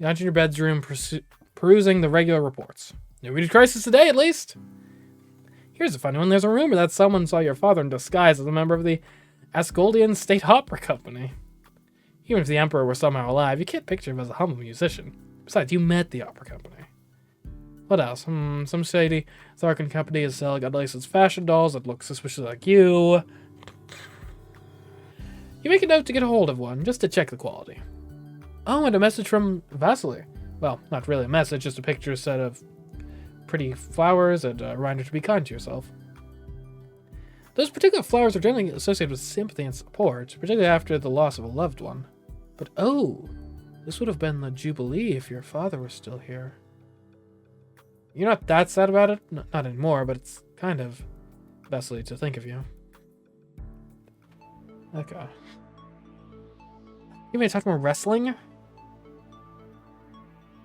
You enter your bedroom, perusing the regular reports. No immediate crisis today, at least. Here's a funny one. There's a rumor that someone saw your father in disguise as a member of the Asgoldian State Opera Company. Even if the Emperor were somehow alive, you can't picture him as a humble musician. Besides, you met the opera company. What else? Some shady Tharkan company is selling unlicensed fashion dolls that look suspiciously like you. You make a note to get a hold of one, just to check the quality. Oh, and a message from Vasily. Well, not really a message, just a picture set of pretty flowers and a reminder to be kind to yourself. Those particular flowers are generally associated with sympathy and support, particularly after the loss of a loved one. But oh, this would have been the Jubilee if your father was still here. You're not that sad about it? Not anymore, but it's kind of Vasily to think of you. Okay. You may talk more wrestling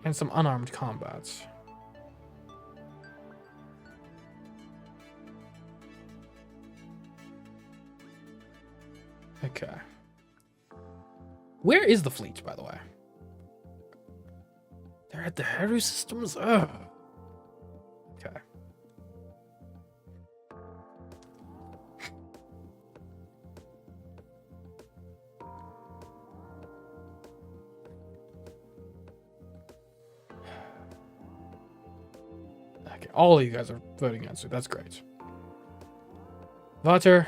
and some unarmed combats. Okay. Where is the fleet, by the way? They're at the Haru systems? Ugh. Okay. Okay, all of you guys are voting against it. That's great. Vater,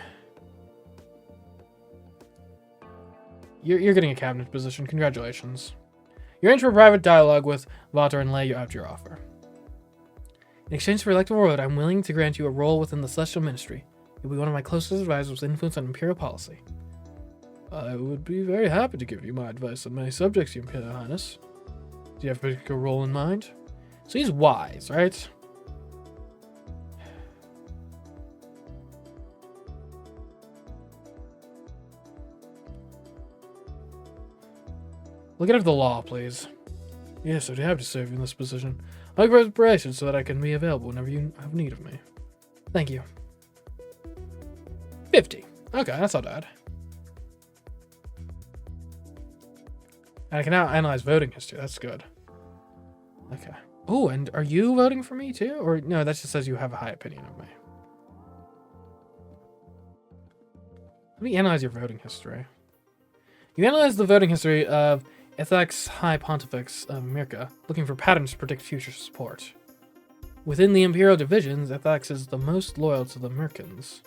you're getting a cabinet position. Congratulations. You're in for a private dialogue with Vater and lay out your offer. In exchange for electoral vote, I'm willing to grant you a role within the Celestial Ministry. You'll be one of my closest advisors with influence on Imperial policy. I would be very happy to give you my advice on many subjects, Your Imperial Highness. Do you have a particular role in mind? So he's wise, right? Look at the law, please. Yes, I'd have to serve you in this position. I'll make preparations so that I can be available whenever you have need of me. Thank you. 50. Okay, that's not bad. And I can now analyze voting history. That's good. Okay. Oh, and are you voting for me too? Or no, that just says you have a high opinion of me. Let me analyze your voting history. You analyze the voting history of Ethax High Pontifex of Mirka, looking for patterns to predict future support. Within the Imperial divisions, Ethax is the most loyal to the Merkins.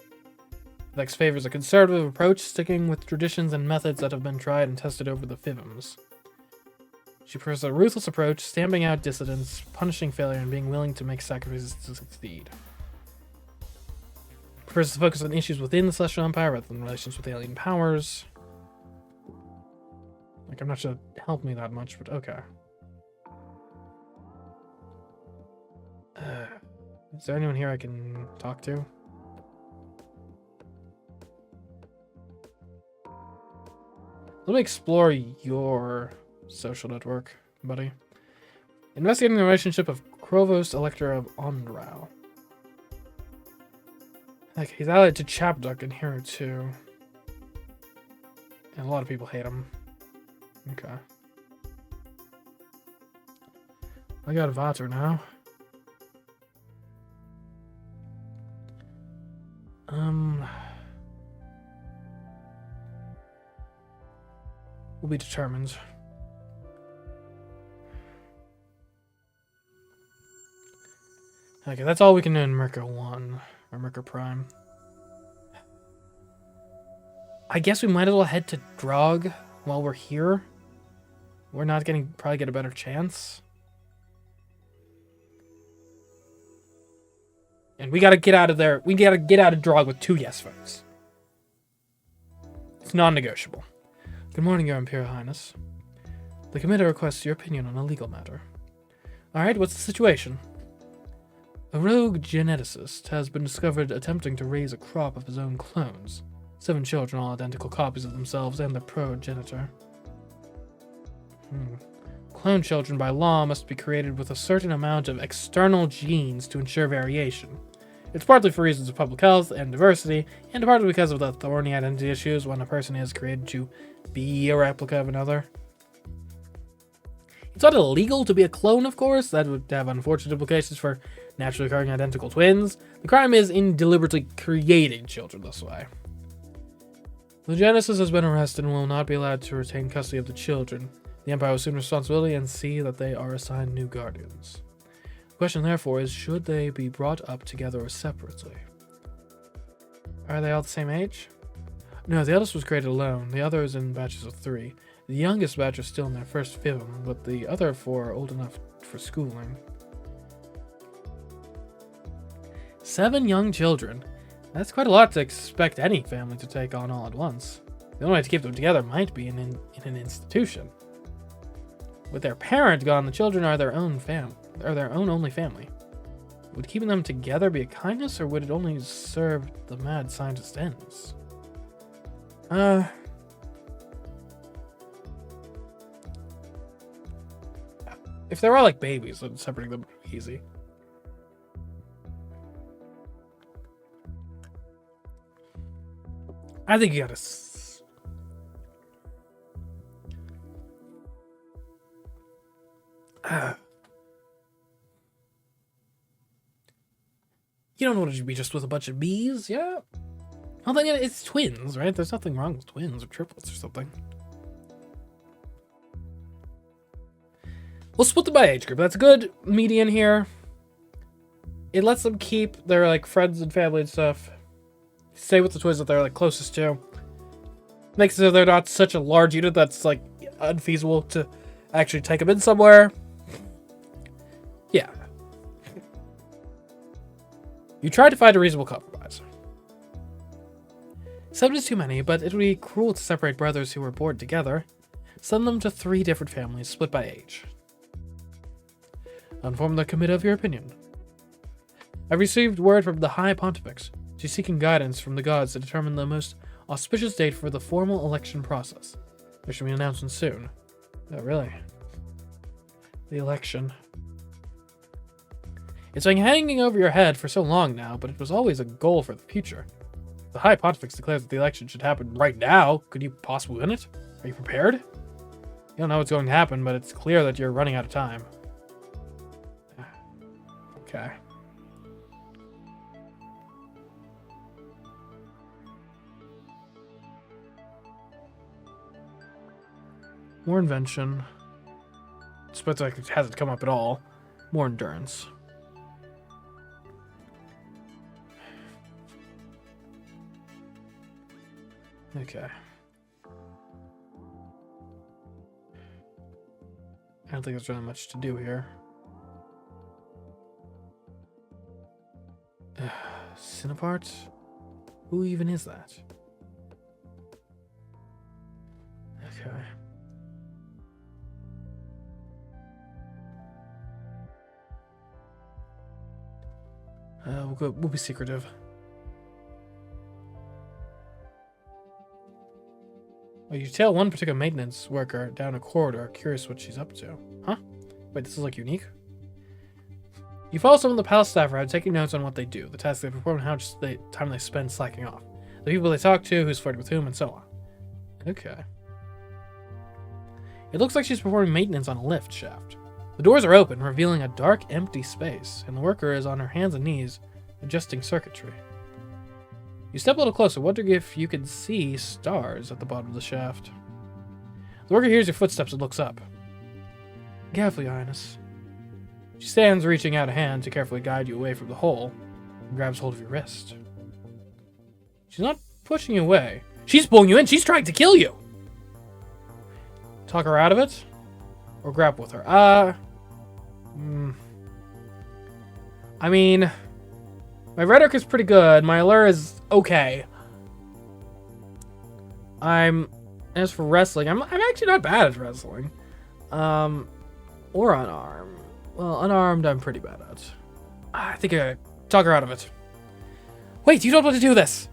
Ethax favors a conservative approach, sticking with traditions and methods that have been tried and tested over the Fivms. She prefers a ruthless approach, stamping out dissidents, punishing failure, and being willing to make sacrifices to succeed. Prefers to focus on issues within the Celestial Empire rather than relations with alien powers. Like, I'm not sure it helped me that much, but okay. Is there anyone here I can talk to? Let me explore your social network, buddy. Investigating the relationship of Krovos, Elector of Ondrau. Okay, he's allied to Chapduck in Hero 2. And a lot of people hate him. Okay. I got a Vater now. Will be determined. Okay, that's all we can do in Merca 1, or Merca Prime. I guess we might as well head to Drog while we're here. We're not gonna probably get a better chance. And we gotta get out of there. We gotta get out of Drog with 2 yes votes. It's non-negotiable. Good morning, Your Imperial Highness. The committee requests your opinion on a legal matter. Alright, what's the situation? A rogue geneticist has been discovered attempting to raise a crop of his own clones. 7 children, all identical copies of themselves and their progenitor. Clone children, by law, must be created with a certain amount of external genes to ensure variation. It's partly for reasons of public health and diversity, and partly because of the thorny identity issues when a person is created to be a replica of another. It's not illegal to be a clone, of course. That would have unfortunate implications for naturally occurring identical twins. The crime is in deliberately creating children this way. The Genesis has been arrested and will not be allowed to retain custody of the children. The Empire will assume responsibility and see that they are assigned new guardians. The question, therefore, is should they be brought up together or separately? Are they all the same age? No, the eldest was created alone. The other is in batches of 3. The youngest batch are still in their first film, but the other 4 are old enough for schooling. 7 young children. That's quite a lot to expect any family to take on all at once. The only way to keep them together might be in an institution. With their parent gone, the children are their own only family. Would keeping them together be a kindness, or would it only serve the mad scientist ends? If they were all like babies, then separating them would be easy. I think you gotta... You don't want to be just with a bunch of bees, yeah? Well, then it's twins, right? There's nothing wrong with twins or triplets or something. We'll split them by age group. That's a good median here. It lets them keep their like friends and family and stuff. Stay with the twins that they're like closest to. Makes it so they're not such a large unit that's like unfeasible to actually take them in somewhere. Yeah. You tried to find a reasonable compromise. 7 is too many, but it would be cruel to separate brothers who were born together. Send them to 3 different families, split by age. Inform the committee of your opinion. I've received word from the High Pontifex. She's seeking guidance from the gods to determine the most auspicious date for the formal election process. There should be an announcement soon. Oh, really? The election. It's been hanging over your head for so long now, but it was always a goal for the future. The High Pontifex declares that the election should happen right now. Could you possibly win it? Are you prepared? You don't know what's going to happen, but it's clear that you're running out of time. Okay. More invention. Despite like it hasn't come up at all. More endurance. Okay. I don't think there's really much to do here. Cinepart? Who even is that? Okay. We'll be secretive. Well, you tell one particular maintenance worker down a corridor, curious what she's up to. Huh? Wait, this is like unique? You follow some of the palace staff around, taking notes on what they do, the tasks they perform, and how much time they spend slacking off. The people they talk to, who's flirting with whom, and so on. Okay. It looks like she's performing maintenance on a lift shaft. The doors are open, revealing a dark, empty space, and the worker is on her hands and knees, adjusting circuitry. You step a little closer, wondering if you can see stars at the bottom of the shaft. The worker hears your footsteps and looks up. Carefully, Your Highness. She stands, reaching out a hand to carefully guide you away from the hole, and grabs hold of your wrist. She's not pushing you away. She's pulling you in. She's trying to kill you. Talk her out of it, or grapple with her. I mean, my rhetoric is pretty good. My allure is okay. As for wrestling, I'm actually not bad at wrestling. Or unarmed. Well, unarmed, I'm pretty bad at. I think I talk her out of it. Wait, you don't want to do this!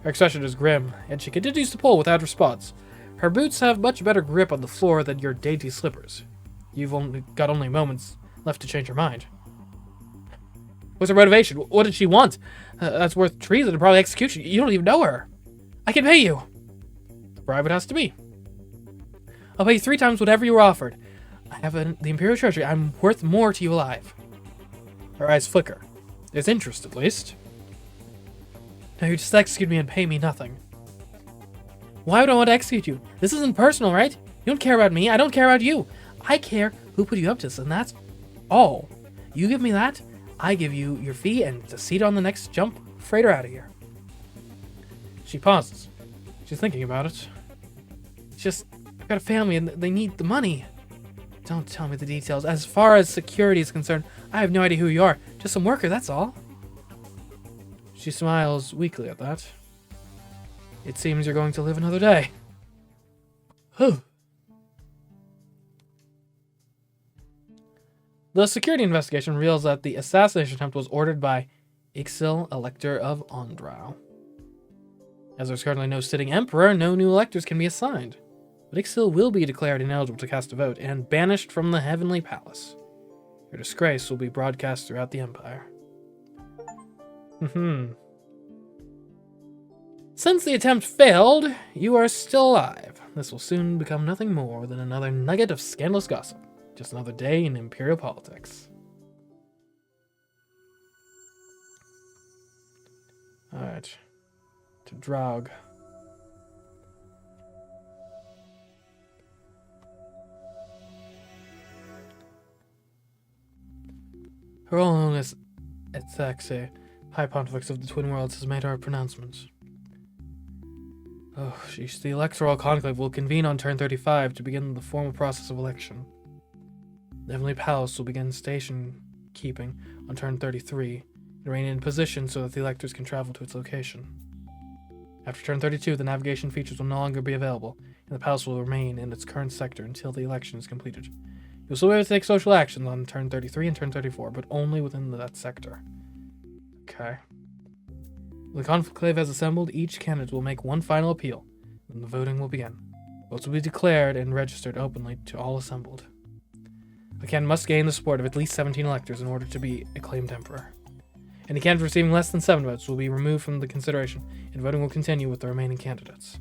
Her expression is grim, and she continues to pull without response. Her boots have much better grip on the floor than your dainty slippers. You've only got moments left to change her mind. What's her motivation? What did she want? That's worth treason and probably execution. You don't even know her. I can pay you. The bribe it has to be. I'll pay you 3 times whatever you were offered. I have the Imperial Treasury. I'm worth more to you alive. Her eyes flicker. There's interest, at least. Now you just execute me and pay me nothing. Why would I want to execute you? This isn't personal, right? You don't care about me. I don't care about you. I care who put you up to this, and that's all. You give me that, I give you your fee and a seat on the next jump freighter out of here. She pauses. She's thinking about it. It's just, I've got a family and they need the money. Don't tell me the details. As far as security is concerned, I have no idea who you are. Just some worker, that's all. She smiles weakly at that. It seems you're going to live another day. The security investigation reveals that the assassination attempt was ordered by Ixil, Elector of Ondrau. As there's currently no sitting emperor, no new electors can be assigned. But Ixil will be declared ineligible to cast a vote and banished from the Heavenly Palace. Her disgrace will be broadcast throughout the Empire. Since the attempt failed, you are still alive. This will soon become nothing more than another nugget of scandalous gossip. Just another day in Imperial politics. Alright. To Draug. Her Royal Highness Ethaxe, High Pontifex of the Twin Worlds, has made our pronouncement. Oh, sheesh. The Electoral Conclave will convene on turn 35 to begin the formal process of election. The Heavenly Palace will begin station keeping on turn 33 and remain in position so that the electors can travel to its location. After turn 32, the navigation features will no longer be available, and the palace will remain in its current sector until the election is completed. You'll still be able to take social actions on turn 33 and turn 34, but only within that sector. Okay. The conclave has assembled. Each candidate will make one final appeal, and the voting will begin. Votes will be declared and registered openly to all assembled. A candidate must gain the support of at least 17 electors in order to be acclaimed emperor. Any candidate receiving less than 7 votes will be removed from the consideration, and voting will continue with the remaining candidates.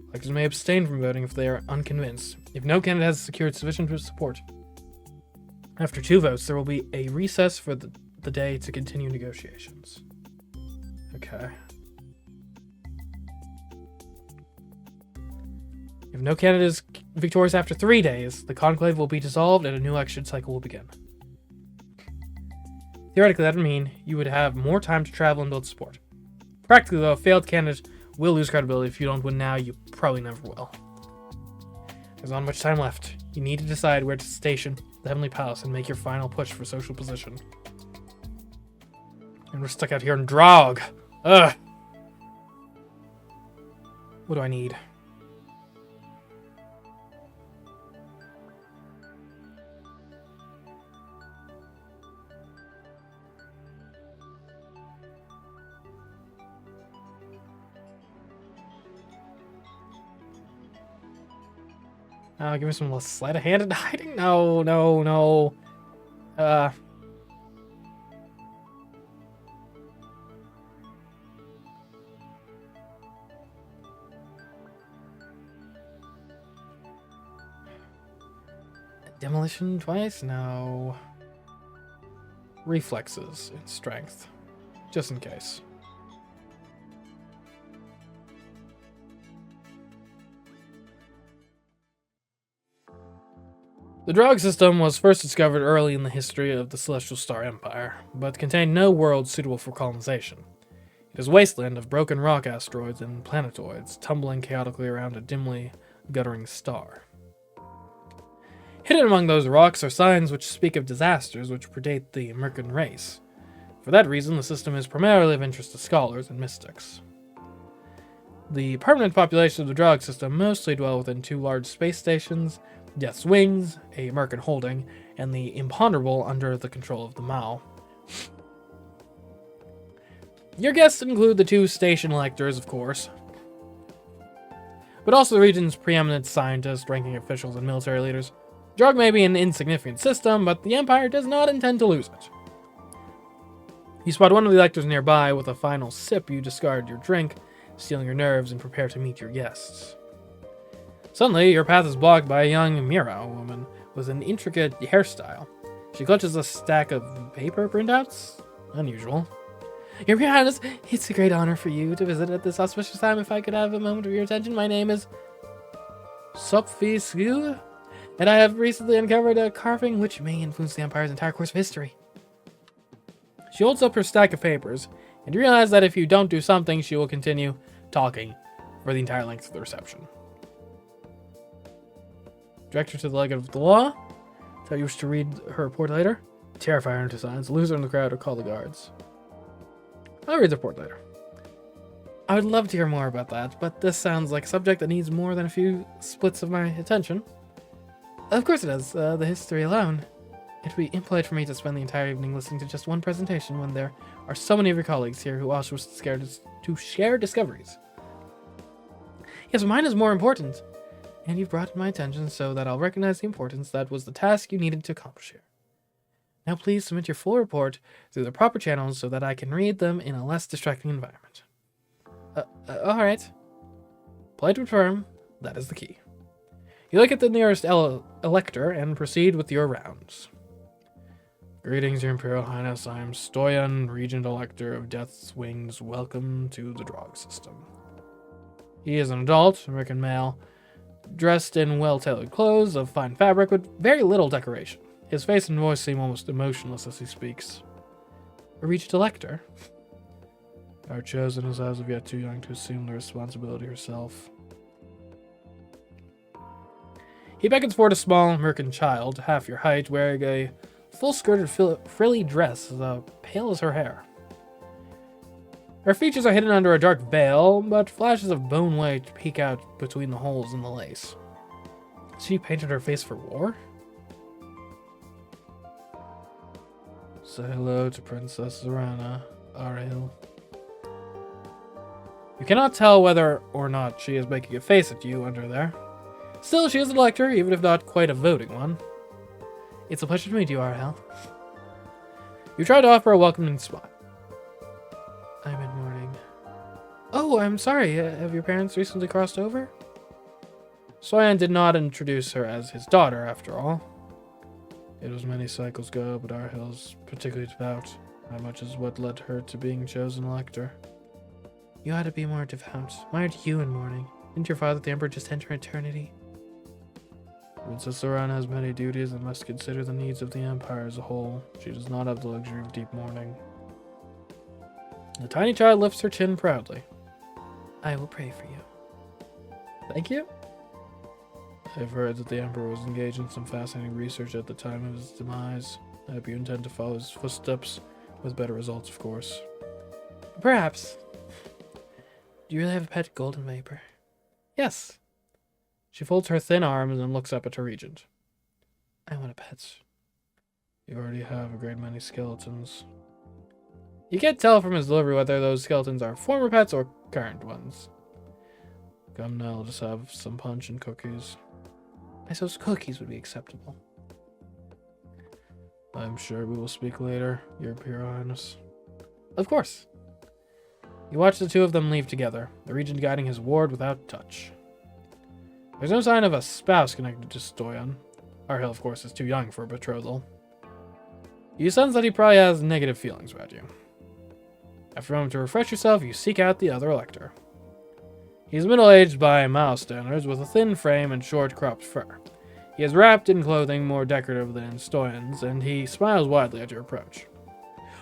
Electors may abstain from voting if they are unconvinced, if no candidate has secured sufficient support. After 2 votes, there will be a recess for the day to continue negotiations. Okay. If no candidate is victorious after 3 days, the conclave will be dissolved and a new election cycle will begin. Theoretically, that would mean you would have more time to travel and build support. Practically, though, a failed candidate will lose credibility. If you don't win now, you probably never will. There's not much time left. You need to decide where to station the Heavenly Palace and make your final push for social position. And we're stuck out here in Draug. Ugh. What do I need? Give me some sleight of hand and hiding? No. Demolition twice? No. Reflexes and strength. Just in case. The Draug system was first discovered early in the history of the Celestial Star Empire, but contained no worlds suitable for colonization. It is a wasteland of broken rock asteroids and planetoids, tumbling chaotically around a dimly guttering star. Hidden among those rocks are signs which speak of disasters which predate the Mercan race. For that reason, the system is primarily of interest to scholars and mystics. The permanent population of the Draug system mostly dwell within 2 large space stations, Death's Wings, a Mercan holding, and the Imponderable under the control of the Mao. Your guests include the 2 station electors, of course, but also the region's preeminent scientists, ranking officials, and military leaders. Draug may be an insignificant system, but the Empire does not intend to lose it. You spot one of the electors nearby. With a final sip, you discard your drink, stealing your nerves, and prepare to meet your guests. Suddenly, your path is blocked by a young Mira woman with an intricate hairstyle. She clutches a stack of paper printouts. Unusual. Your Highness, it's a great honor for you to visit at this auspicious time. If I could have a moment of your attention, my name is Sophisque, and I have recently uncovered a carving which may influence the Empire's entire course of history. She holds up her stack of papers, and you realize that if you don't do something, she will continue talking for the entire length of the reception. Direct her to the leg of the law. Tell you wish to read her report later. Terrify her into silence, lose her in the crowd, or call the guards. I'll read the report later. I would love to hear more about that, but this sounds like a subject that needs more than a few splits of my attention. Of course it does. The history alone. It would be impolite for me to spend the entire evening listening to just one presentation when there are so many of your colleagues here who also wish to share discoveries. Yes, but mine is more important. And you've brought it to my attention so that I'll recognize the importance that was the task you needed to accomplish here. Now please submit your full report through the proper channels so that I can read them in a less distracting environment. Alright. Polite but firm, that is the key. You look at the nearest elector and proceed with your rounds. Greetings, Your Imperial Highness. I am Stoyan, Regent Elector of Death's Wings. Welcome to the Drog System. He is an adult, American male, dressed in well-tailored clothes of fine fabric with very little decoration. His face and voice seem almost emotionless as he speaks. A Regent Elector? Our chosen is as of yet too young to assume the responsibility herself. He beckons forward a small American child, half your height, wearing a full-skirted frilly dress as pale as her hair. Her features are hidden under a dark veil, but flashes of bone white peek out between the holes in the lace. She painted her face for war? Say hello to Princess Zorana, Ariel. You cannot tell whether or not she is making a face at you under there. Still, she is an elector, even if not quite a voting one. It's a pleasure to meet you, Ariel. You try to offer a welcoming smile. I'm in mourning. Oh, I'm sorry. Have your parents recently crossed over? Soyan did not introduce her as his daughter, after all. It was many cycles ago, but Ariel's particularly devout. Not much is what led her to being chosen elector. You ought to be more devout. Why aren't you in mourning? Didn't your father, the Emperor, just enter eternity? Princess Zorana has many duties and must consider the needs of the Empire as a whole. She does not have the luxury of deep mourning. The tiny child lifts her chin proudly. I will pray for you. Thank you. I've heard that the Emperor was engaged in some fascinating research at the time of his demise. I hope you intend to follow his footsteps, with better results, of course. Perhaps. Do you really have a pet golden vapor? Yes. She folds her thin arms and looks up at her regent. I want a pet. You already have a great many skeletons. You can't tell from his delivery whether those skeletons are former pets or current ones. Come now, let us have some punch and cookies. I suppose cookies would be acceptable. I'm sure we will speak later, Your Imperial Highness. Of course. You watch the two of them leave together, the regent guiding his ward without touch. There's no sign of a spouse connected to Stoyan. Arhill, of course, is too young for a betrothal. You sense that he probably has negative feelings about you. After a moment to refresh yourself, you seek out the other elector. He's middle-aged by mile standards, with a thin frame and short cropped fur. He is wrapped in clothing more decorative than Stoyan's, and he smiles widely at your approach.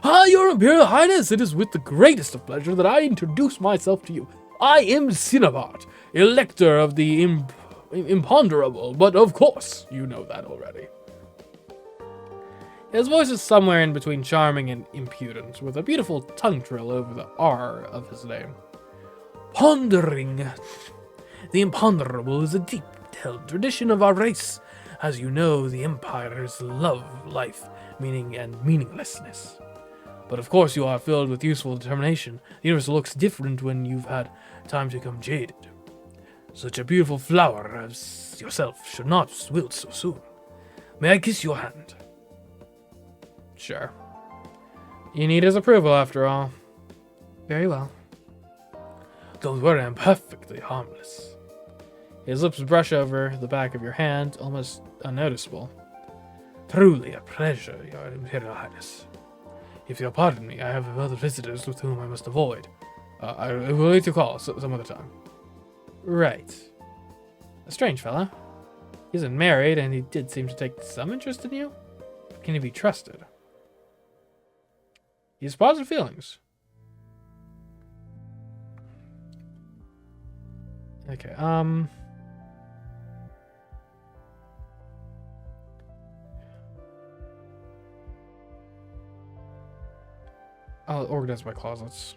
Ah, Your Imperial Highness, it is with the greatest of pleasure that I introduce myself to you. I am Cinnabot, Elector of the Imponderable, but of course, you know that already. His voice is somewhere in between charming and impudent, with a beautiful tongue trill over the R of his name. Pondering. The Imponderable is a deep-held tradition of our race. As you know, the Empires love life, meaning and meaninglessness. But of course you are filled with useful determination. The universe looks different when you've had time to become jaded. Such a beautiful flower as yourself should not wilt so soon. May I kiss your hand? Sure. You need his approval, after all. Very well. Don't worry, I'm perfectly harmless. His lips brush over the back of your hand, almost unnoticeable. Truly a pleasure, Your Imperial Highness. If you'll pardon me, I have other visitors with whom I must avoid. I will wait to call some other time. Right. A strange fella. He isn't married, and he did seem to take some interest in you. Can he be trusted? He has positive feelings. Okay, I'll organize my closets.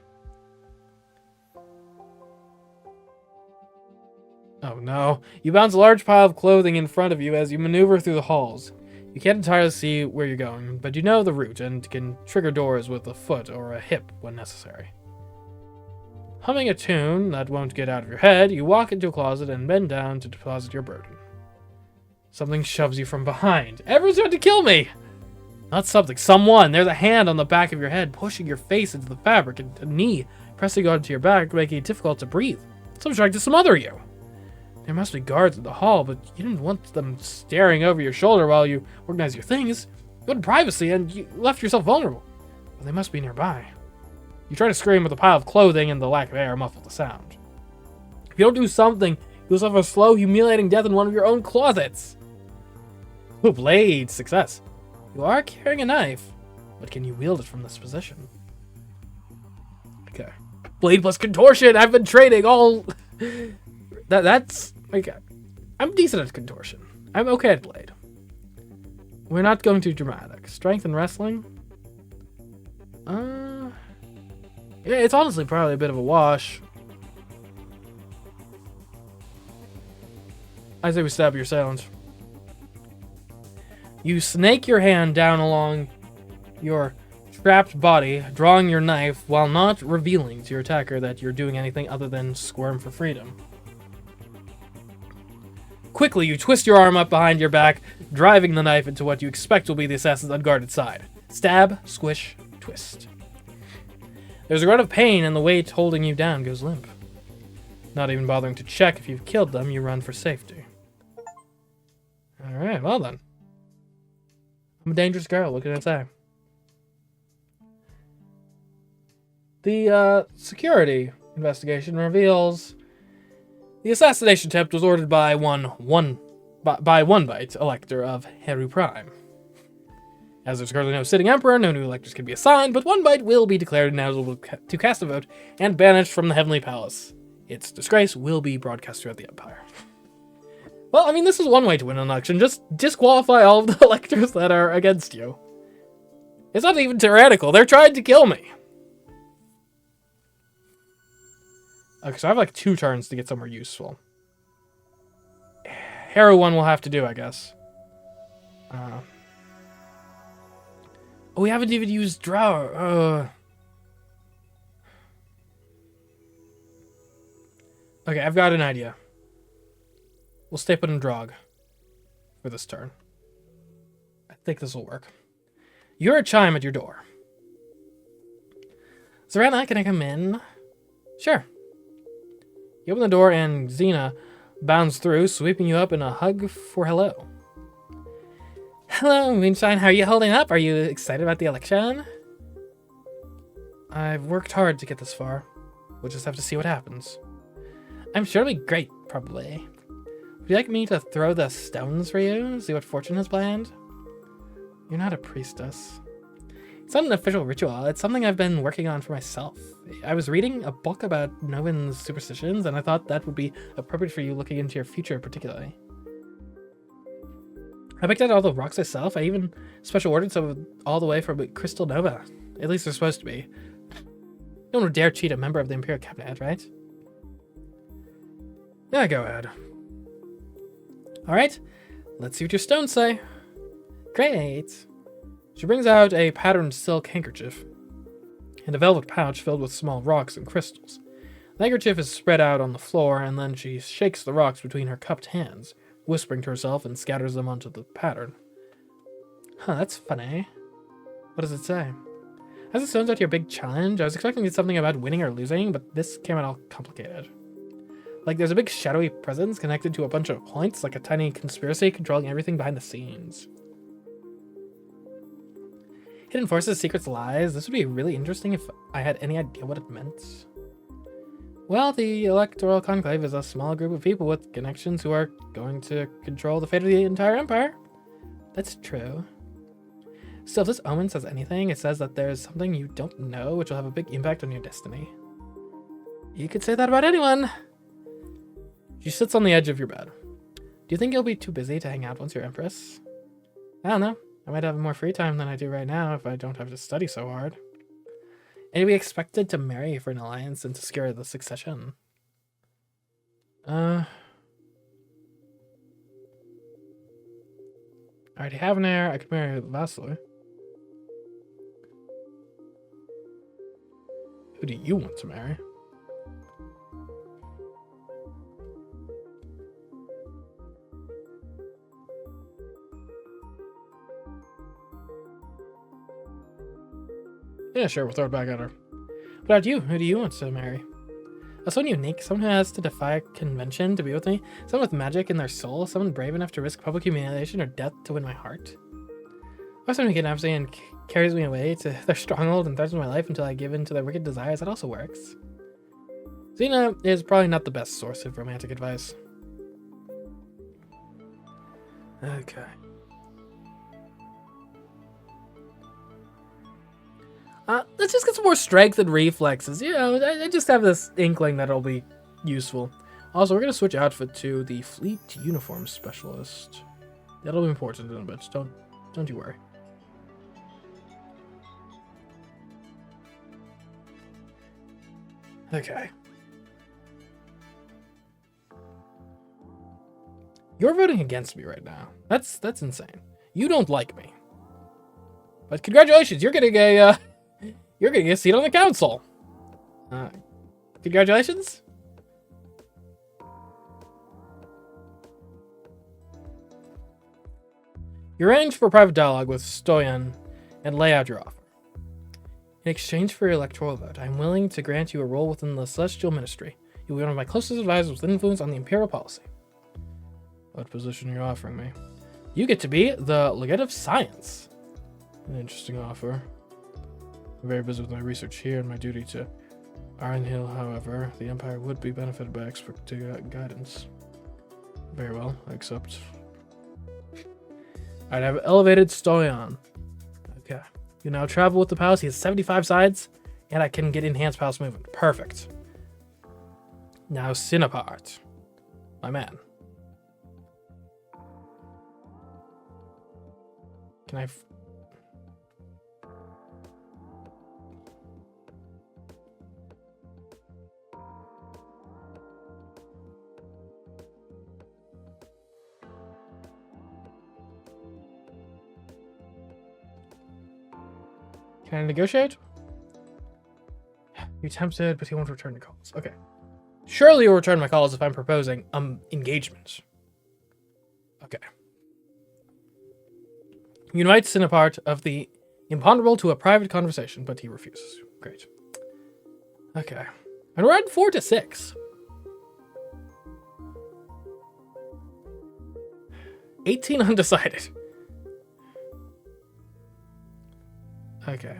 Oh no. You bounce a large pile of clothing in front of you as you maneuver through the halls. You can't entirely see where you're going, but you know the route and can trigger doors with a foot or a hip when necessary. Humming a tune that won't get out of your head, you walk into a closet and bend down to deposit your burden. Something shoves you from behind. Everyone's trying to kill me! Not something. Someone. There's a hand on the back of your head, pushing your face into the fabric, and a knee pressing onto your back, making it difficult to breathe. Someone's trying to smother you. There must be guards in the hall, but you didn't want them staring over your shoulder while you organize your things. You wanted privacy, and you left yourself vulnerable. Well, they must be nearby. You try to scream, but the pile of clothing and the lack of air muffle the sound. If you don't do something, you'll suffer a slow, humiliating death in one of your own closets. Ooh, blade. Success. You are carrying a knife, but can you wield it from this position? Okay. Blade plus contortion. I've been training all... That's... Okay. I'm decent at contortion. I'm okay at blade. We're not going too dramatic. Strength and wrestling? Yeah, it's honestly probably a bit of a wash. I say we stab your assailant. You snake your hand down along your trapped body, drawing your knife while not revealing to your attacker that you're doing anything other than squirm for freedom. Quickly, you twist your arm up behind your back, driving the knife into what you expect will be the assassin's unguarded side. Stab, squish, twist. There's a grunt of pain, and the weight holding you down goes limp. Not even bothering to check if you've killed them, you run for safety. Alright, well then. I'm a dangerous girl, what can I say? The security investigation reveals the assassination attempt was ordered by One Bite, elector of Heru Prime. As there's currently no sitting emperor, no new electors can be assigned, but One Bite will be declared ineligible to cast a vote and banished from the Heavenly Palace. Its disgrace will be broadcast throughout the Empire. Well, I mean, this is one way to win an election. Just disqualify all of the electors that are against you. It's not even tyrannical. They're trying to kill me. Okay, so I have like 2 turns to get somewhere useful. Hero 1 will have to do, I guess. Oh, we haven't even used Drow. Okay, I've got an idea. We'll stay put in Drog for this turn. I think this will work. You're a chime at your door. Zorana, can I come in? Sure. You open the door and Xena bounds through, sweeping you up in a hug for hello. Hello, Moonshine. How are you holding up? Are you excited about the election? I've worked hard to get this far. We'll just have to see what happens. I'm sure it'll be great, probably. Would you like me to throw the stones for you? See what fortune has planned? You're not a priestess. It's not an official ritual. It's something I've been working on for myself. I was reading a book about Novin's superstitions, and I thought that would be appropriate for you looking into your future particularly. I picked out all the rocks myself. I even special ordered some all the way from Crystal Nova. At least they're supposed to be. No one would dare cheat a member of the Imperial Cabinet, right? Yeah, go ahead. Alright, let's see what your stones say. Great. She brings out a patterned silk handkerchief and a velvet pouch filled with small rocks and crystals. The handkerchief is spread out on the floor, and then she shakes the rocks between her cupped hands, whispering to herself, and scatters them onto the pattern. Huh, that's funny. What does it say? As it stones out your big challenge, I was expecting it's something about winning or losing, but this came out all complicated. Like there's a big shadowy presence connected to a bunch of points, like a tiny conspiracy controlling everything behind the scenes. Hidden forces, secrets, lies. This would be really interesting if I had any idea what it meant. Well, the Electoral Conclave is a small group of people with connections who are going to control the fate of the entire empire. That's true. Still, if this omen says anything, it says that there's something you don't know which will have a big impact on your destiny. You could say that about anyone. She sits on the edge of your bed. Do you think you'll be too busy to hang out once you're Empress? I don't know. I might have more free time than I do right now if I don't have to study so hard. And you'll be expected to marry for an alliance and to secure the succession. I already have an heir. I could marry Vasily. Who do you want to marry? Yeah, sure, we'll throw it back at her. What about you? Who do you want to marry? Someone unique, someone who has to defy convention to be with me, someone with magic in their soul, someone brave enough to risk public humiliation or death to win my heart. Or someone who kidnaps me and carries me away to their stronghold and threatens my life until I give in to their wicked desires. That also works. Xena is probably not the best source of romantic advice. Okay. Let's just get some more strength and reflexes. You know, I just have this inkling that it'll be useful. Also, we're going to switch outfit to the Fleet Uniform Specialist. That'll be important in a bit. Don't you worry. Okay. You're voting against me right now. That's insane. You don't like me. But congratulations, you're getting a seat on the council. Congratulations. You arrange for a private dialogue with Stoyan and lay out your offer. In exchange for your electoral vote, I am willing to grant you a role within the Celestial Ministry. You'll be one of my closest advisors with influence on the Imperial policy. What position are you offering me? You get to be the Legate of Science. An interesting offer. I'm very busy with my research here and my duty to Iron Hill, however. The Empire would be benefited by expert guidance. Very well, I accept. Alright, I've elevated Stoyan. Okay. You now travel with the palace. He has 75 sides, and I can get enhanced palace movement. Perfect. Now Cinepart. My man. Can I... Can I negotiate? You tempted, but he won't return your calls. Okay. Surely you'll return my calls if I'm proposing engagement. Okay. You invite Cinepart of the Imponderable to a private conversation, but he refuses. Great. Okay. And we're at 4-6. 18 undecided. Okay.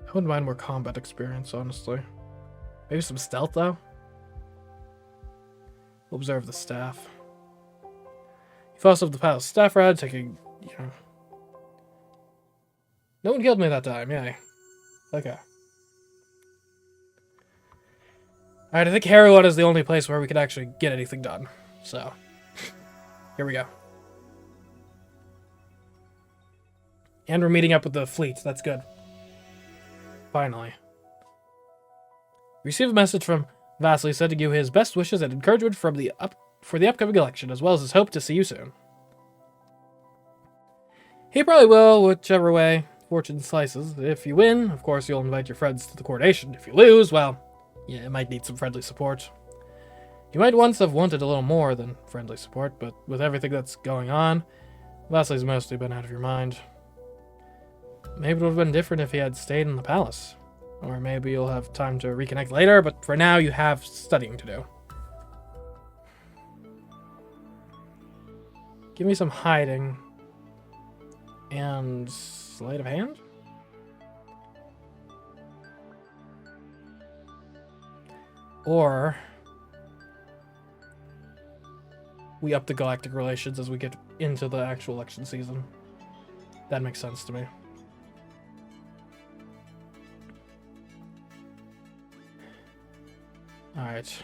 I wouldn't mind more combat experience, honestly. Maybe some stealth, though. Observe the staff. You fall off the palace staff rod, taking, No one killed me that time, yay. Okay. Alright, I think Harrowwood is the only place where we could actually get anything done. So, here we go. And we're meeting up with the fleet. That's good. Finally. Receive a message from Vasily sending you his best wishes and encouragement for the upcoming election, as well as his hope to see you soon. He probably will, whichever way fortune slices. If you win, of course, you'll invite your friends to the coronation. If you lose, well... yeah, it might need some friendly support. You might once have wanted a little more than friendly support, but with everything that's going on, Vasily's mostly been out of your mind. Maybe it would have been different if he had stayed in the palace. Or maybe you'll have time to reconnect later, but for now you have studying to do. Give me some hiding. And sleight of hand? Or we up the galactic relations as we get into the actual election season. That makes sense to me. Alright.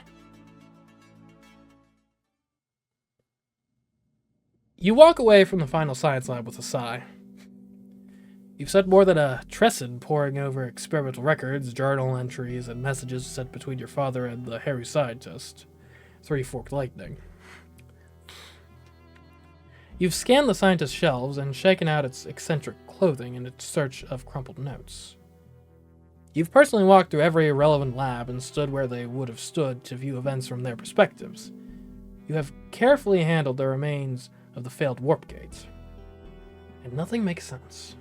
You walk away from the final science lab with a sigh. You've spent more than a tresson poring over experimental records, journal entries, and messages sent between your father and the hairy scientist, Three-Forked Lightning. You've scanned the scientist's shelves and shaken out its eccentric clothing in its search of crumpled notes. You've personally walked through every irrelevant lab and stood where they would have stood to view events from their perspectives. You have carefully handled the remains of the failed warp gate. And nothing makes sense.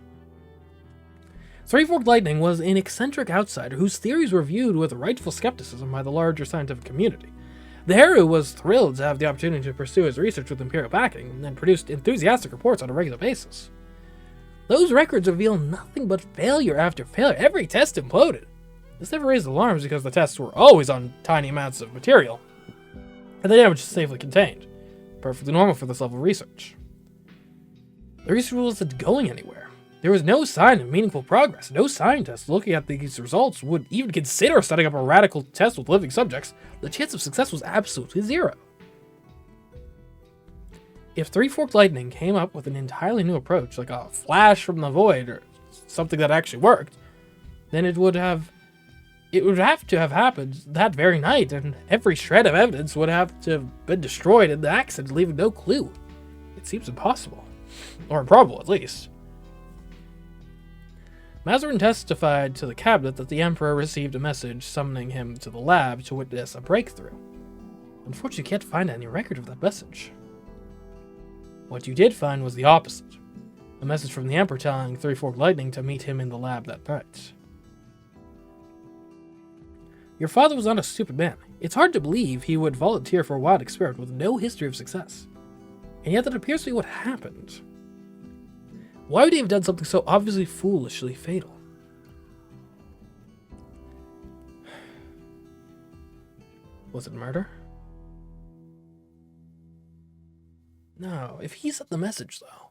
Three-Forked Lightning was an eccentric outsider whose theories were viewed with rightful skepticism by the larger scientific community. The Heru was thrilled to have the opportunity to pursue his research with Imperial backing, and produced enthusiastic reports on a regular basis. Those records reveal nothing but failure after failure. Every test imploded. This never raised alarms because the tests were always on tiny amounts of material, and the damage was safely contained. Perfectly normal for this level of research. The research wasn't going anywhere. There was no sign of meaningful progress. No scientist looking at these results would even consider setting up a radical test with living subjects. The chance of success was absolutely zero. If Three-Forked Lightning came up with an entirely new approach, like a flash from the void or something that actually worked, then it would have to have happened that very night, and every shred of evidence would have to have been destroyed in the accident, leaving no clue. It seems impossible. Or improbable, at least. Mazarin testified to the cabinet that the Emperor received a message summoning him to the lab to witness a breakthrough. Unfortunately, you can't find any record of that message. What you did find was the opposite. A message from the Emperor telling Three-Forked Lightning to meet him in the lab that night. Your father was not a stupid man. It's hard to believe he would volunteer for a wild experiment with no history of success. And yet that appears to be what happened. Why would he have done something so obviously foolishly fatal? Was it murder? No, if he sent the message, though.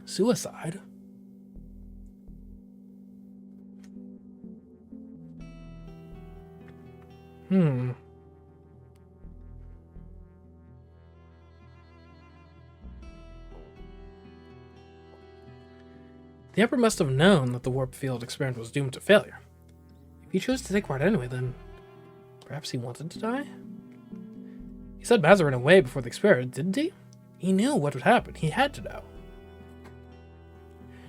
Suicide? The Emperor must have known that the warp field experiment was doomed to failure. If he chose to take part anyway, then perhaps he wanted to die? He sent Mazarin away before the experiment, didn't he? He knew what would happen. He had to know.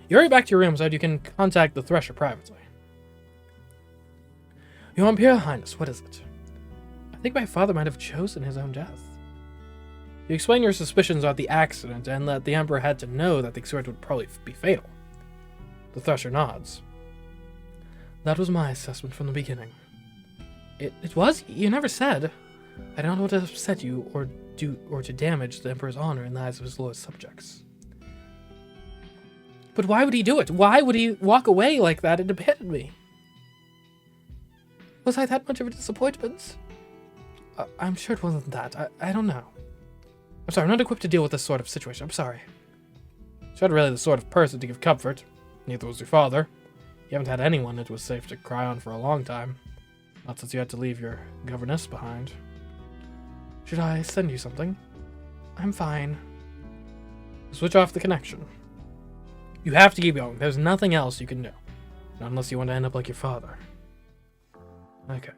You hurry back to your room so that you can contact the Thresher privately. Your Imperial Highness, what is it? I think my father might have chosen his own death. You explain your suspicions about the accident and that the Emperor had to know that the experiment would probably be fatal. The Thresher nods. That was my assessment from the beginning. It was? You never said. I don't want to upset you or to damage the Emperor's honor in the eyes of his loyal subjects. But why would he do it? Why would he walk away like that and abandon me? Was I that much of a disappointment? I'm sure it wasn't that. I don't know. I'm sorry, I'm not equipped to deal with this sort of situation. I'm sorry. You're not really the sort of person to give comfort. Neither was your father. You haven't had anyone it was safe to cry on for a long time. Not since you had to leave your governess behind. Should I send you something? I'm fine. Switch off the connection. You have to keep going. There's nothing else you can do. Not unless you want to end up like your father. Okay.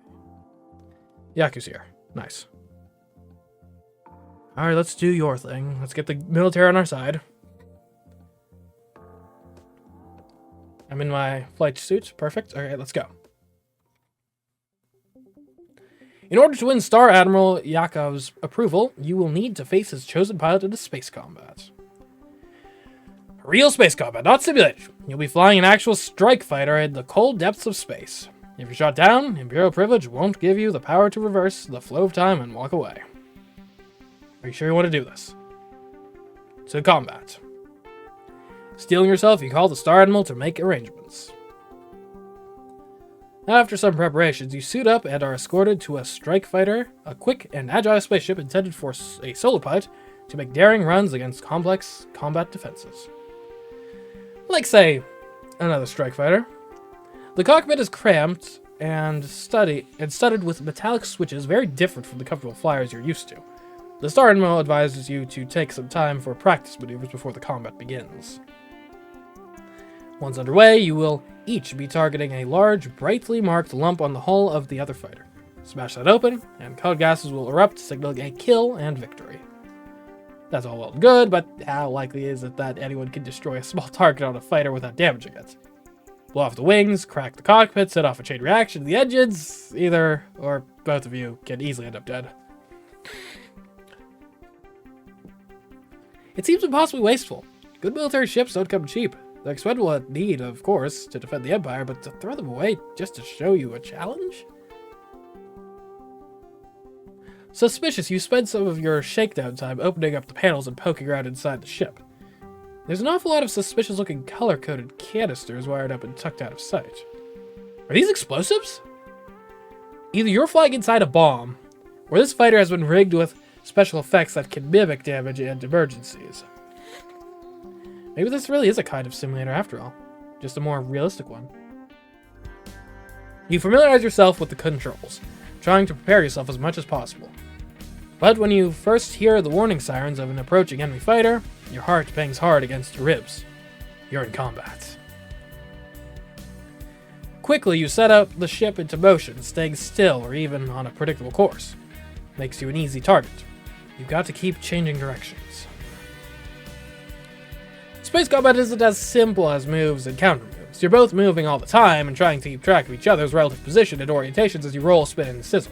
Yaku's here. Nice. Alright, let's do your thing. Let's get the military on our side. I'm in my flight suit. Perfect. Okay, let's go. In order to win Star Admiral Yakov's approval, you will need to face his chosen pilot into space combat. Real space combat, not simulation. You'll be flying an actual strike fighter in the cold depths of space. If you're shot down, Imperial privilege won't give you the power to reverse the flow of time and walk away. Are you sure you want to do this? To combat. Steeling yourself, you call the Star Admiral to make arrangements. After some preparations, you suit up and are escorted to a strike fighter, a quick and agile spaceship intended for a solo pilot to make daring runs against complex combat defenses. Like, say, another strike fighter. The cockpit is cramped and studded with metallic switches very different from the comfortable flyers you're used to. The Star Admiral advises you to take some time for practice maneuvers before the combat begins. Once underway, you will each be targeting a large, brightly marked lump on the hull of the other fighter. Smash that open, and colored gases will erupt, signaling a kill and victory. That's all well and good, but how likely is it that anyone can destroy a small target on a fighter without damaging it? Blow off the wings, crack the cockpit, set off a chain reaction to the engines. Either or both of you can easily end up dead. It seems impossibly wasteful. Good military ships don't come cheap. They're expendable at need, of course, to defend the Empire, but to throw them away just to show you a challenge? Suspicious, you spend some of your shakedown time opening up the panels and poking around inside the ship. There's an awful lot of suspicious-looking color-coded canisters wired up and tucked out of sight. Are these explosives? Either you're flying inside a bomb, or this fighter has been rigged with special effects that can mimic damage and emergencies. Maybe this really is a kind of simulator after all, just a more realistic one. You familiarize yourself with the controls, trying to prepare yourself as much as possible. But when you first hear the warning sirens of an approaching enemy fighter, your heart bangs hard against your ribs. You're in combat. Quickly, you set up the ship into motion, staying still or even on a predictable course. Makes you an easy target. You've got to keep changing directions. Space combat isn't as simple as moves and counter moves. You're both moving all the time and trying to keep track of each other's relative position and orientations as you roll, spin, and scissor.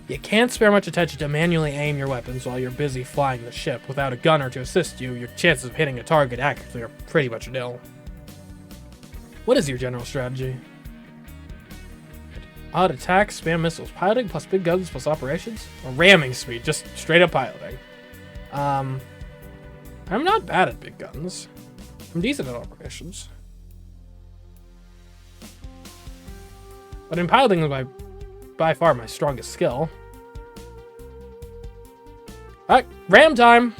You can't spare much attention to manually aim your weapons while you're busy flying the ship. Without a gunner to assist you, your chances of hitting a target accurately are pretty much nil. What is your general strategy? Odd attacks, spam missiles, piloting plus big guns plus operations? Or ramming speed, just straight up piloting. I'm not bad at big guns. I'm decent at operations. But in piloting is by far my strongest skill. Alright, ram time!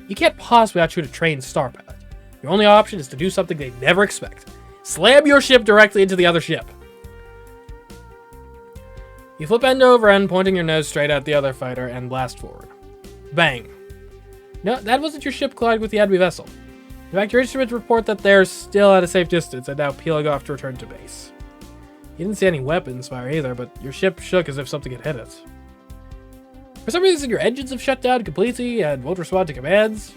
You can't possibly outshoot a trained star pilot. Your only option is to do something they never expect. Slam your ship directly into the other ship. You flip end over end, pointing your nose straight at the other fighter, and blast forward. Bang. No, that wasn't your ship colliding with the enemy vessel. In fact, your instruments report that they're still at a safe distance and now peeling off to return to base. You didn't see any weapons fire either, but your ship shook as if something had hit it. For some reason, your engines have shut down completely and won't respond to commands.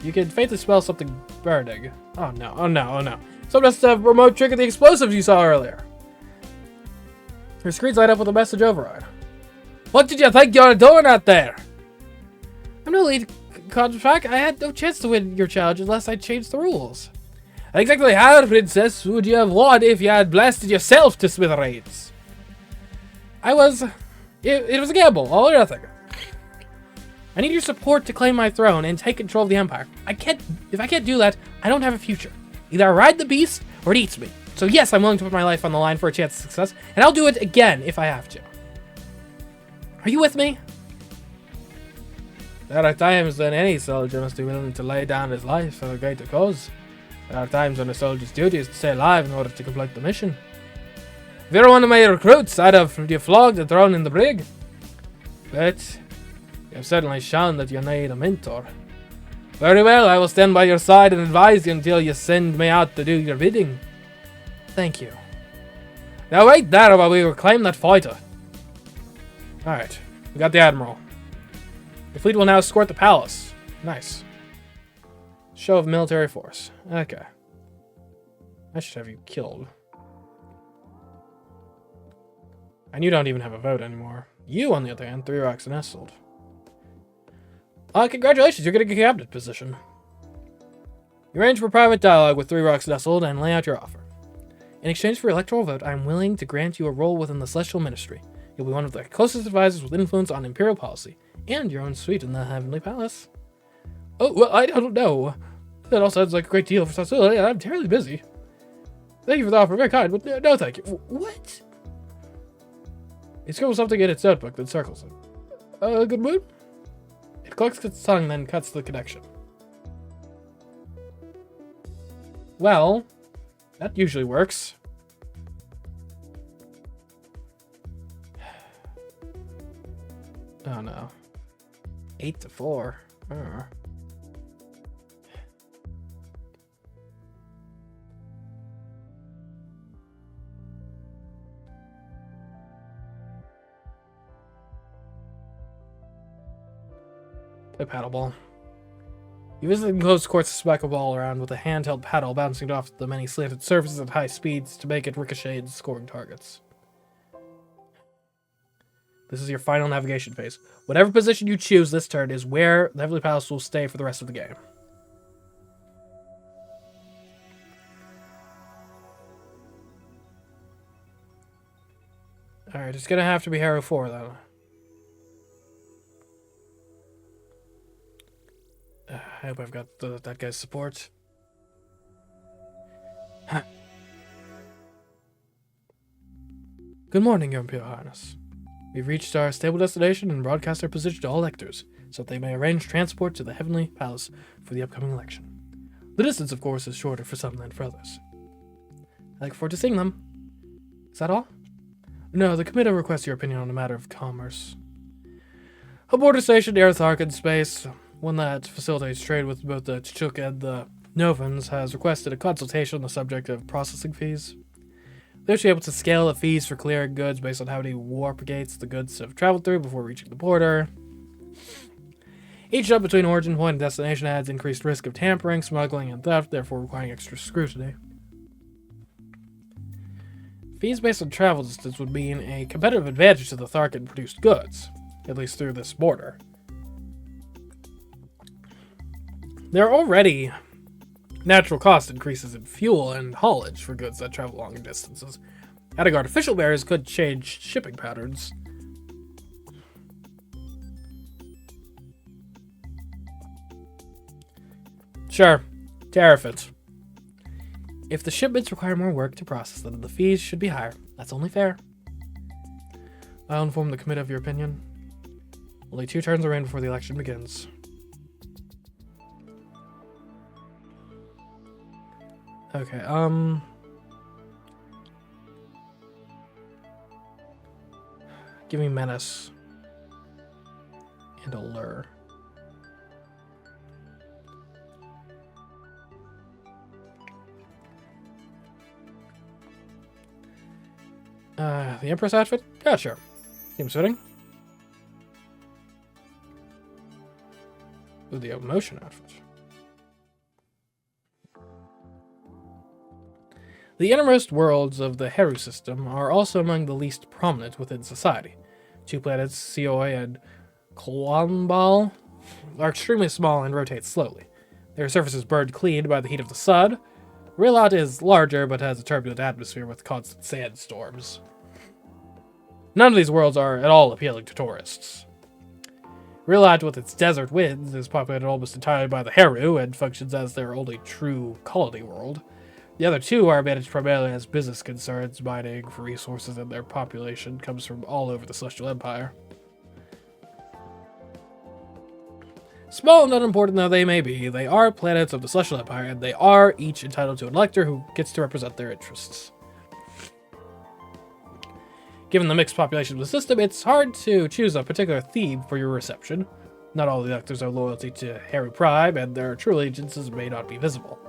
You can faintly smell something burning. Oh no, oh no, oh no. Someone must have remote triggered the explosives you saw earlier. Your screens light up with a message override. What did you think you were doing out there? I'm no lead contract. I had no chance to win your challenge unless I changed the rules. Exactly how, Princess, would you have won if you had blasted yourself to smithereens? It was a gamble, all or nothing. I need your support to claim my throne and take control of the Empire. If I can't do that, I don't have a future. Either I ride the beast or it eats me. So yes, I'm willing to put my life on the line for a chance of success, and I'll do it again if I have to. Are you with me? There are times when any soldier must be willing to lay down his life for a greater cause. There are times when a soldier's duty is to stay alive in order to complete the mission. If you're one of my recruits, I'd have you flogged and thrown in the brig. But you have certainly shown that you need a mentor. Very well, I will stand by your side and advise you until you send me out to do your bidding. Thank you. Now wait there while we reclaim that fighter. Alright, we got the Admiral. The fleet will now escort the palace. Nice. Show of military force. Okay. I should have you killed. And you don't even have a vote anymore. You, on the other hand, 3 rocks nestled. Congratulations, you're getting a cabinet position. You arrange for private dialogue with 3 rocks nestled and lay out your offer. In exchange for your electoral vote, I am willing to grant you a role within the Celestial Ministry. You'll be one of the closest advisors with influence on Imperial policy, and your own suite in the Heavenly Palace. Oh, well, I don't know. That all sounds like a great deal for Cecilia. I'm terribly busy. Thank you for the offer, very kind, but no thank you. What? He scribbles something in its notebook, then circles it. Good mood? It clucks its tongue, then cuts the connection. Well, that usually works. Oh no. 8-4. Play paddleball. You visit enclosed courts to smack a ball around with a handheld paddle, bouncing it off the many slanted surfaces at high speeds to make it ricochet and scoring targets. This is your final navigation phase. Whatever position you choose this turn is where the Heavenly Palace will stay for the rest of the game. Alright, it's gonna have to be Hero 4 though. I hope I've got that guy's support. Huh. Good morning, Your Imperial Highness. We've reached our stable destination and broadcast our position to all electors, so that they may arrange transport to the Heavenly Palace for the upcoming election. The distance, of course, is shorter for some than for others. I look forward to seeing them. Is that all? No, the committee requests your opinion on a matter of commerce. A border station near Thark in space, one that facilitates trade with both the Chuk and the Novans, has requested a consultation on the subject of processing fees. They should be able to scale the fees for clearing goods based on how many warp gates the goods have traveled through before reaching the border. Each jump between origin point and destination adds increased risk of tampering, smuggling, and theft, therefore requiring extra scrutiny. Fees based on travel distance would mean a competitive advantage to the Tharkin-produced goods, at least through this border. There are already natural cost increases in fuel and haulage for goods that travel longer distances. Adding artificial barriers could change shipping patterns. Sure, tariff it. If the shipments require more work to process them, the fees should be higher. That's only fair. I'll inform the committee of your opinion. Only 2 turns remain before the election begins. Okay, give me Menace and Allure. The Empress outfit? Yeah, sure. Seems fitting. Ooh, the Emotion outfit. The innermost worlds of the Heru system are also among the least prominent within society. 2 planets, Seoi and Klwanbal, are extremely small and rotate slowly. Their surfaces burned clean by the heat of the sun. Rilot is larger, but has a turbulent atmosphere with constant sandstorms. None of these worlds are at all appealing to tourists. Rilot, with its desert winds, is populated almost entirely by the Heru and functions as their only true colony world. The other 2 are managed primarily as business concerns, mining for resources, and their population comes from all over the Celestial Empire. Small and unimportant though they may be, they are planets of the Celestial Empire, and they are each entitled to an elector who gets to represent their interests. Given the mixed population of the system, it's hard to choose a particular theme for your reception. Not all the electors are loyalty to Heru Prime, and their true allegiances may not be visible.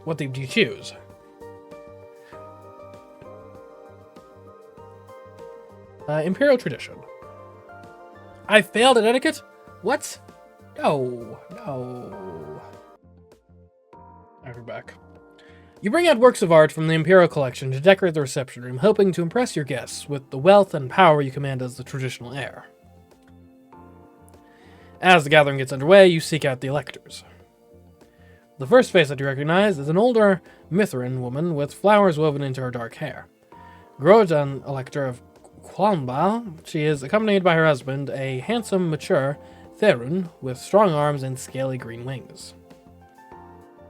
What theme do you choose? Imperial Tradition. I failed at etiquette? What? No. Alright, we're back. You bring out works of art from the Imperial collection to decorate the reception room, hoping to impress your guests with the wealth and power you command as the traditional heir. As the gathering gets underway, you seek out the electors. The first face that you recognize is an older Mithrin woman with flowers woven into her dark hair. Grojan, Elector of Qualmbal, she is accompanied by her husband, a handsome, mature Therun with strong arms and scaly green wings.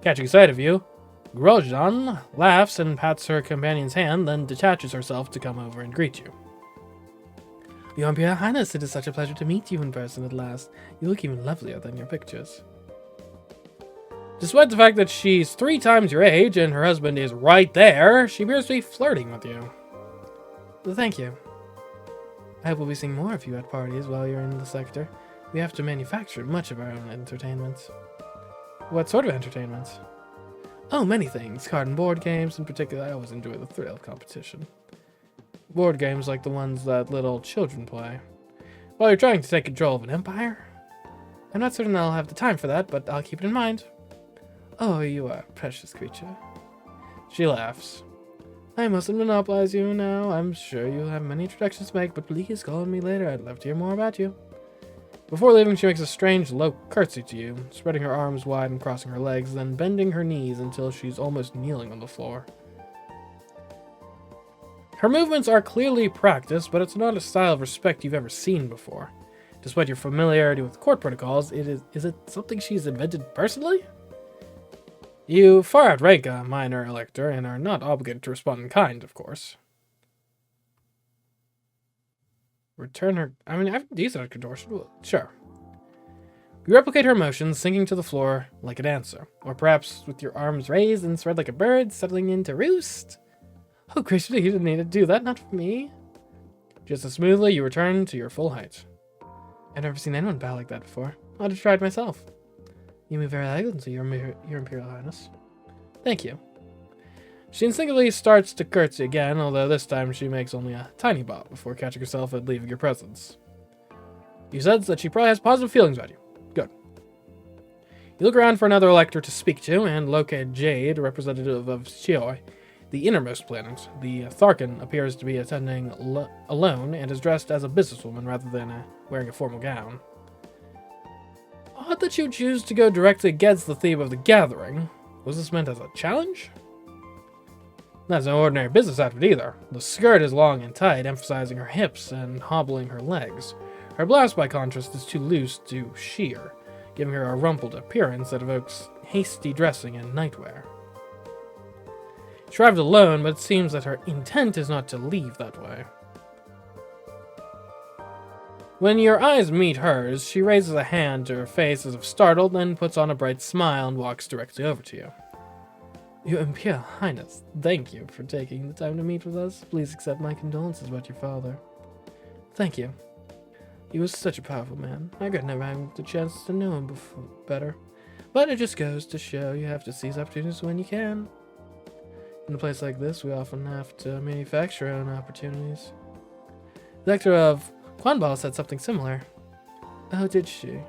Catching sight of you, Grojan laughs and pats her companion's hand, then detaches herself to come over and greet you. Your Imperial Highness, it is such a pleasure to meet you in person at last. You look even lovelier than your pictures. Despite the fact that she's 3 times your age and her husband is right there, she appears to be flirting with you. Well, thank you. I hope we'll be seeing more of you at parties while you're in the sector. We have to manufacture much of our own entertainment. What sort of entertainment? Oh, many things. Card and board games in particular. I always enjoy the thrill of competition. Board games like the ones that little children play. While you're trying to take control of an empire? I'm not certain I'll have the time for that, but I'll keep it in mind. Oh, you are a precious creature. She laughs. I mustn't monopolize you now. I'm sure you'll have many introductions to make, but please call on me later. I'd love to hear more about you. Before leaving, she makes a strange low curtsy to you, spreading her arms wide and crossing her legs, then bending her knees until she's almost kneeling on the floor. Her movements are clearly practiced, but it's not a style of respect you've ever seen before. Despite your familiarity with court protocols, is it something she's invented personally? You far outrank a minor elector and are not obligated to respond in kind, of course. Return her... I mean, I've decent at contortion. Well, sure. You replicate her motions, sinking to the floor like a dancer. Or perhaps with your arms raised and spread like a bird, settling in to roost. Oh, Christian, you didn't need to do that, not for me. Just as smoothly, you return to your full height. I've never seen anyone bow like that before. I'd have tried myself. You move very elegantly, your Imperial Highness. Thank you. She instinctively starts to curtsy again, although this time she makes only a tiny bow before catching herself and leaving your presence. You sense that she probably has positive feelings about you. Good. You look around for another elector to speak to, and locate Jade, representative of Chioi, the innermost planet. The Tharkan appears to be attending alone and is dressed as a businesswoman rather than wearing a formal gown. Odd that you choose to go directly against the theme of the gathering. Was this meant as a challenge? That's no ordinary business outfit either. The skirt is long and tight, emphasizing her hips and hobbling her legs. Her blouse, by contrast, is too loose to sheer, giving her a rumpled appearance that evokes hasty dressing and nightwear. She arrived alone, but it seems that her intent is not to leave that way. When your eyes meet hers, she raises a hand to her face as if startled, then puts on a bright smile and walks directly over to you. Your Imperial Highness, thank you for taking the time to meet with us. Please accept my condolences about your father. Thank you. He was such a powerful man. I regret never having the chance to know him better. But it just goes to show you have to seize opportunities when you can. In a place like this, we often have to manufacture our own opportunities. The Elector of Quanbal said something similar. Oh, did she?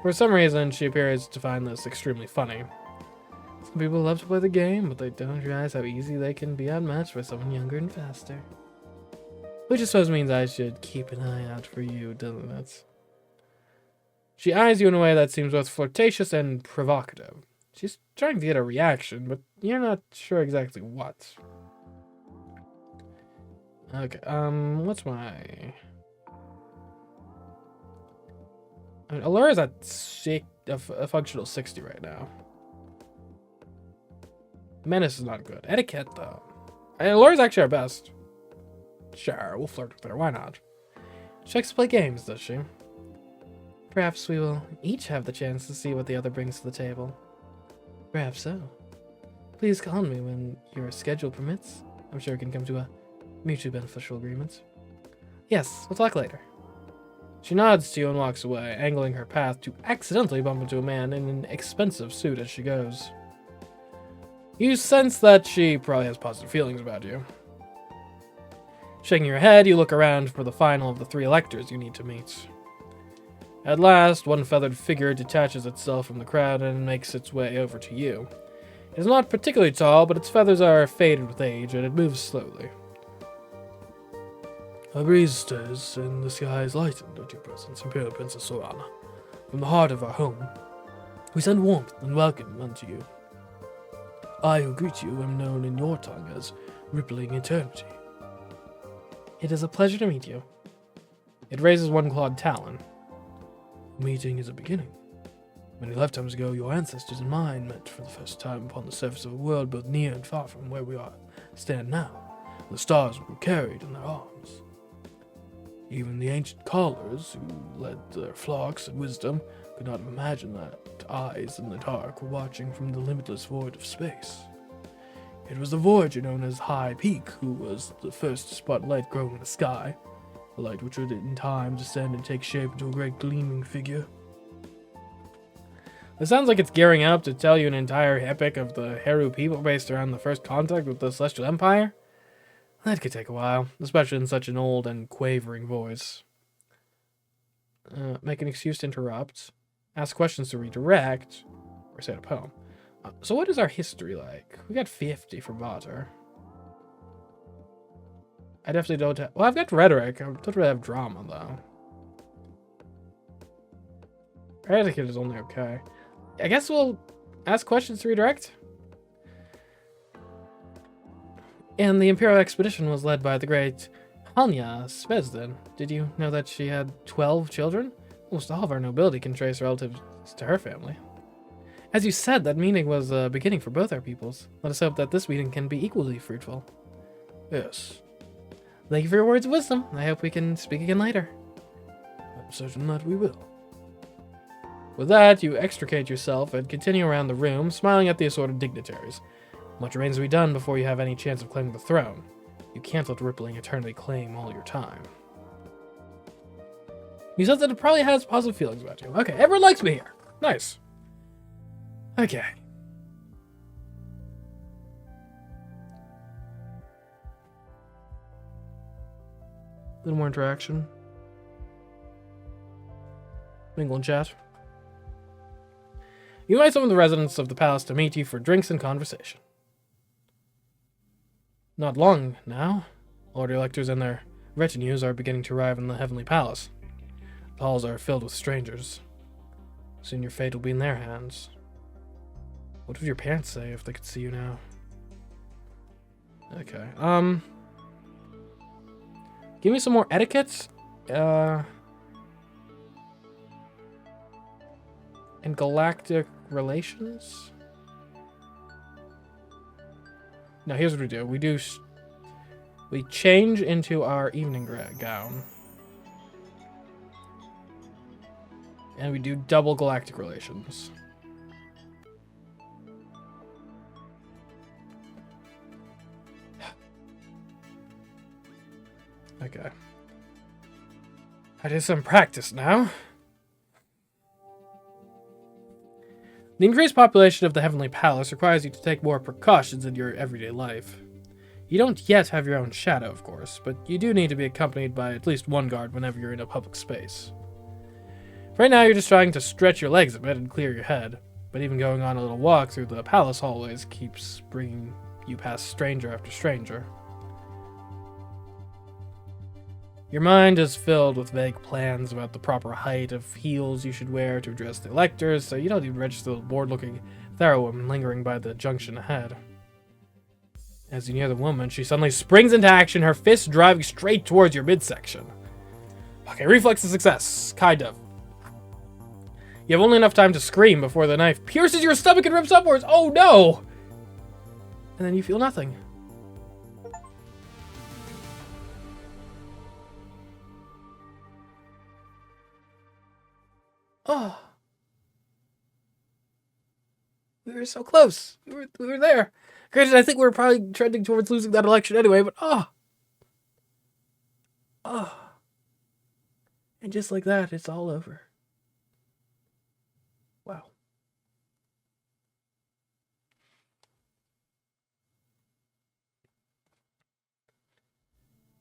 For some reason, she appears to find this extremely funny. Some people love to play the game, but they don't realize how easy they can be outmatched by someone younger and faster. Which I suppose means I should keep an eye out for you, doesn't it? She eyes you in a way that seems both flirtatious and provocative. She's trying to get a reaction, but you're not sure exactly what. Okay, what's my... I mean, Allure is at a functional 60 right now. Menace is not good. Etiquette, though. Allure's actually our best. Sure, we'll flirt with her. Why not? She likes to play games, does she? Perhaps we will each have the chance to see what the other brings to the table. Perhaps so. Please call on me when your schedule permits. I'm sure we can come to a mutually beneficial agreement. Yes, we'll talk later. She nods to you and walks away, angling her path to accidentally bump into a man in an expensive suit as she goes. You sense that she probably has positive feelings about you. Shaking your head, you look around for the final of the 3 electors you need to meet. At last, one feathered figure detaches itself from the crowd and makes its way over to you. It is not particularly tall, but its feathers are faded with age, and it moves slowly. A breeze stirs, and the sky is lightened at your presence, Imperial Princess Zorana. From the heart of our home, We send warmth and welcome unto you. I who greet you am known in your tongue as Rippling Eternity. It is a pleasure to meet you. It raises one clawed talon. Meeting is a beginning. Many lifetimes ago, your ancestors and mine met for the first time upon the surface of a world both near and far from where we stand now. The stars were carried in their arms. Even the ancient callers, who led their flocks in wisdom, could not have imagined that eyes in the dark were watching from the limitless void of space. It was the Voyager known as High Peak who was the first to spot light growing in the sky, a light which would in time descend and take shape into a great gleaming figure. It sounds like it's gearing up to tell you an entire epic of the Heru people based around the first contact with the Celestial Empire. That could take a while, especially in such an old and quavering voice. Make an excuse to interrupt, ask questions to redirect, or recite a poem. So what is our history like? We got 50 for Vater. I definitely don't have... Well, I've got rhetoric. I don't really have drama, though. Etiquette is only okay. I guess we'll ask questions to redirect. And the Imperial expedition was led by the great Hanya Spesden. Did you know that she had 12 children? Almost all of our nobility can trace relatives to her family. As you said, that meeting was a beginning for both our peoples. Let us hope that this meeting can be equally fruitful. Yes. Thank you for your words of wisdom. I hope we can speak again later. I'm certain that we will. With that, you extricate yourself and continue around the room, smiling at the assorted dignitaries. Much remains to be done before you have any chance of claiming the throne. You can't let Rippling Eternity claim all your time. You said that it probably has positive feelings about you. Okay, everyone likes me here. Nice. Okay. A little more interaction. Mingle and chat. You invite some of the residents of the palace to meet you for drinks and conversation. Not long now, Lord Electors and their retinues are beginning to arrive in the Heavenly Palace. The halls are filled with strangers. Soon your fate will be in their hands. What would your parents say if they could see you now? Okay, give me some more etiquette. And galactic relations? Now here's what we do. We change into our evening gown. And we do double galactic relations. Okay. I did some practice now. The increased population of the Heavenly Palace requires you to take more precautions in your everyday life. You don't yet have your own shadow, of course, but you do need to be accompanied by at least one guard whenever you're in a public space. Right now, you're just trying to stretch your legs a bit and clear your head, but even going on a little walk through the palace hallways keeps bringing you past stranger after stranger. Your mind is filled with vague plans about the proper height of heels you should wear to address the electors, so you don't even register the bored-looking Thera woman lingering by the junction ahead. As you near the woman, she suddenly springs into action, her fist driving straight towards your midsection. Okay, reflex to success. Kind of. You have only enough time to scream before the knife pierces your stomach and rips upwards. Oh no! And then you feel nothing. Oh. We were so close. We were there. Granted, I think we were probably trending towards losing that election anyway, but oh. And just like that, it's all over. Wow.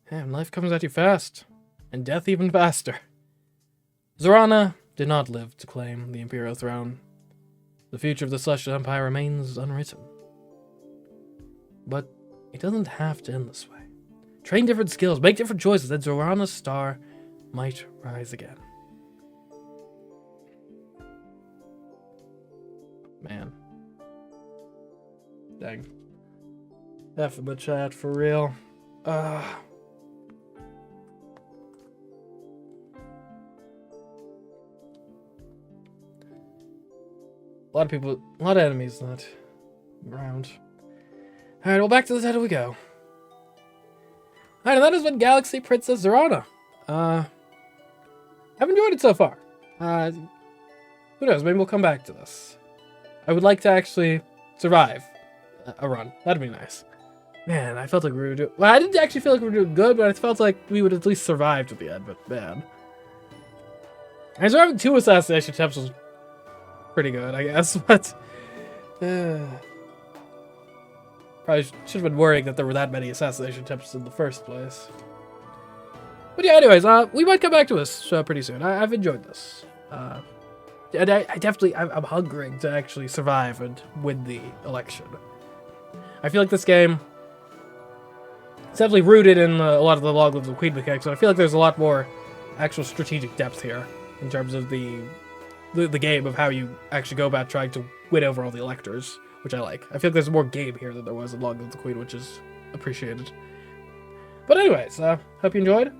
Damn, life comes at you fast. And death even faster. Zorana did not live to claim the Imperial throne. The future of the Celestial Empire remains unwritten. But it doesn't have to end this way. Train different skills, make different choices, and Zorana's star might rise again. Dang. F in the chat, for real. A lot of people, a lot of enemies not around. Alright, well, back to the title we go. Alright, and that has been Galaxy Princess Zorana. I've enjoyed it so far. Who knows, maybe we'll come back to this. I would like to actually survive a run. That'd be nice. Man, I felt like we were doing... Well, I didn't actually feel like we were doing good, but I felt like we would at least survive to the end, but man. And surviving 2 assassination attempts was pretty good, I guess, but... Probably should have been worrying that there were that many assassination attempts in the first place. But yeah, anyways, we might come back to this pretty soon. I've enjoyed this. And I definitely... I'm hungering to actually survive and win the election. I feel like this game... It's definitely rooted in a lot of the Long Live the Queen mechanics, and I feel like there's a lot more actual strategic depth here in terms of the game of how you actually go about trying to win over all the electors, which I like. I feel like there's more game here than there was in Long Live the Queen, which is appreciated. But anyways, hope you enjoyed.